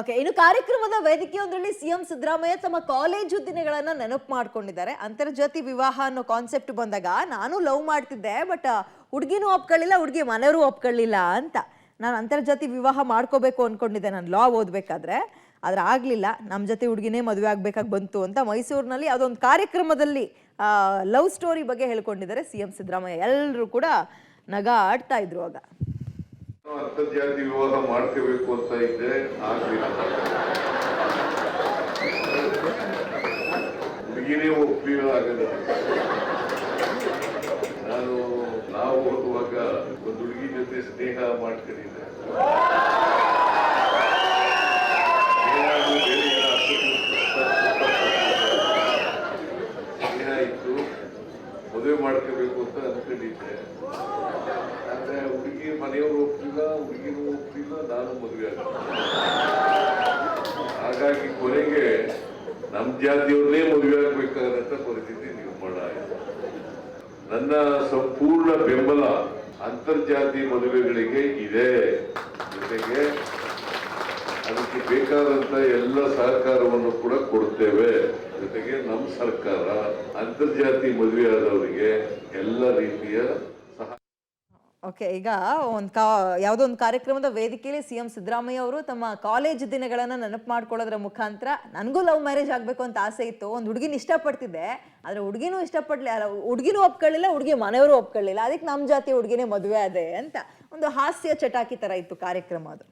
Okay, ಇನ್ನು ಕಾರ್ಯಕ್ರಮದ ವೇದಿಕೆಯೊಂದರಲ್ಲಿ CM Siddaramaiah ತಮ್ಮ ಕಾಲೇಜು ದಿನಗಳನ್ನ ನೆನಪು ಮಾಡ್ಕೊಂಡಿದ್ದಾರೆ. ಅಂತರ್ಜಾತಿ ವಿವಾಹ ಅನ್ನೋ ಕಾನ್ಸೆಪ್ಟ್ ಬಂದಾಗ ನಾನು ಲವ್ ಮಾಡ್ತಿದ್ದೆ, ಬಟ್ ಹುಡುಗಿನೂ ಒಪ್ಕೊಳ್ಳಿಲ್ಲ, ಹುಡುಗಿ ಮನೆಯವರು ಒಪ್ಕೊಳ್ಳಿಲ್ಲ ಅಂತ. ನಾನು ಅಂತರ್ಜಾತಿ ವಿವಾಹ ಮಾಡ್ಕೋಬೇಕು ಅನ್ಕೊಂಡಿದ್ದೆ ನಾನು ಲಾ ಓದ್ಬೇಕಾದ್ರೆ, ಆದ್ರೆ ಆಗ್ಲಿಲ್ಲ, ನಮ್ಮ ಜೊತೆ ಹುಡುಗಿನೇ ಮದುವೆ ಆಗ್ಬೇಕಾಗಿ ಬಂತು ಅಂತ ಮೈಸೂರಿನಲ್ಲಿ ಅದೊಂದು ಕಾರ್ಯಕ್ರಮದಲ್ಲಿ ಲವ್ ಸ್ಟೋರಿ ಬಗ್ಗೆ ಹೇಳ್ಕೊಂಡಿದ್ದಾರೆ ಸಿಎಂ ಸಿದ್ದರಾಮಯ್ಯ. ಎಲ್ಲರೂ ಕೂಡ ನಗಾ ಆಡ್ತಾ ಇದ್ರು ಆಗ. ಅಂತರ್ಜಾತಿ ವಿವಾಹ ಮಾಡ್ಕೋಬೇಕು ಅಂತ ಇದ್ದೆ, ಆಗ್ಲಿಲ್ಲ. ಹುಡುಗಿನೇ ಒಪ್ಪಿಲ್ಲ ಆಗಲ್ಲ. ನಾವು ಓದುವಾಗ ಒಂದು ಹುಡುಗಿ ಜೊತೆ ಸ್ನೇಹ ಮಾಡ್ಕೊಂಡಿದ್ದೆ. ಸ್ನೇಹ ಇತ್ತು, ಮದುವೆ ಮಾಡ್ಕೋಬೇಕು ಅಂತ ಅನ್ಕೊಂಡಿದ್ದೆ. ಆದ್ರೆ ಹುಡುಗಿ ಮನೆಯವರು ಒಪ್ಪಿಲ್ಲ, ಹುಡುಗಿನೂ ಒಪ್ಪಿಲ್ಲ, ನಾನು ಮದುವೆ ಆಗ. ಹಾಗಾಗಿ ಕೊನೆಗೆ ನಮ್ಮ ಜಾತಿಯವ್ರನ್ನೇ ಮದುವೆ ಆಗ್ಬೇಕಾದಂತ ಪರಿಸ್ಥಿತಿ ನಿರ್ಮಾಣ ಆಯಿತು. ನನ್ನ ಸಂಪೂರ್ಣ ಬೆಂಬಲ ಅಂತರ್ಜಾತಿ ಮದುವೆಗಳಿಗೆ ಇದೆ. ಜೊತೆಗೆ ಅದಕ್ಕೆ ಬೇಕಾದಂತ ಎಲ್ಲ ಸಹಕಾರವನ್ನು ಕೂಡ ಕೊಡ್ತೇವೆ. ಜೊತೆಗೆ ನಮ್ಮ ಸರ್ಕಾರ ಅಂತರ್ಜಾತಿ ಮದುವೆ ಆದವರಿಗೆ ಎಲ್ಲ ರೀತಿಯ ಓಕೆ, ಈಗ ಯಾವುದೋ ಒಂದು ಕಾರ್ಯಕ್ರಮದ ವೇದಿಕೆಯಲ್ಲಿ ಸಿಎಂ ಸಿದ್ದರಾಮಯ್ಯ ಅವರು ತಮ್ಮ ಕಾಲೇಜ್ ದಿನಗಳನ್ನ ನೆನಪು ಮಾಡ್ಕೊಳ್ಳೋದ್ರ ಮುಖಾಂತರ, ನನಗೂ ಲವ್ ಮ್ಯಾರೇಜ್ ಆಗ್ಬೇಕು ಅಂತ ಆಸೆ ಇತ್ತು, ಒಂದು ಹುಡುಗಿನ ಇಷ್ಟಪಡ್ತಿದ್ದೆ, ಆದ್ರೆ ಹುಡುಗಿನೂ ಹುಡುಗಿನೂ ಒಪ್ಕೊಳ್ಳಿಲ್ಲ, ಹುಡುಗಿ ಮನೆಯವರು ಒಪ್ಕೊಳ್ಳಿಲ್ಲ, ಅದಕ್ಕೆ ನಮ್ಮ ಜಾತಿ ಹುಡುಗಿನೇ ಮದುವೆ ಅದೇ ಅಂತ ಒಂದು ಹಾಸ್ಯ ಚಟಾಕಿ ತರ ಇತ್ತು ಕಾರ್ಯಕ್ರಮ ಅದು.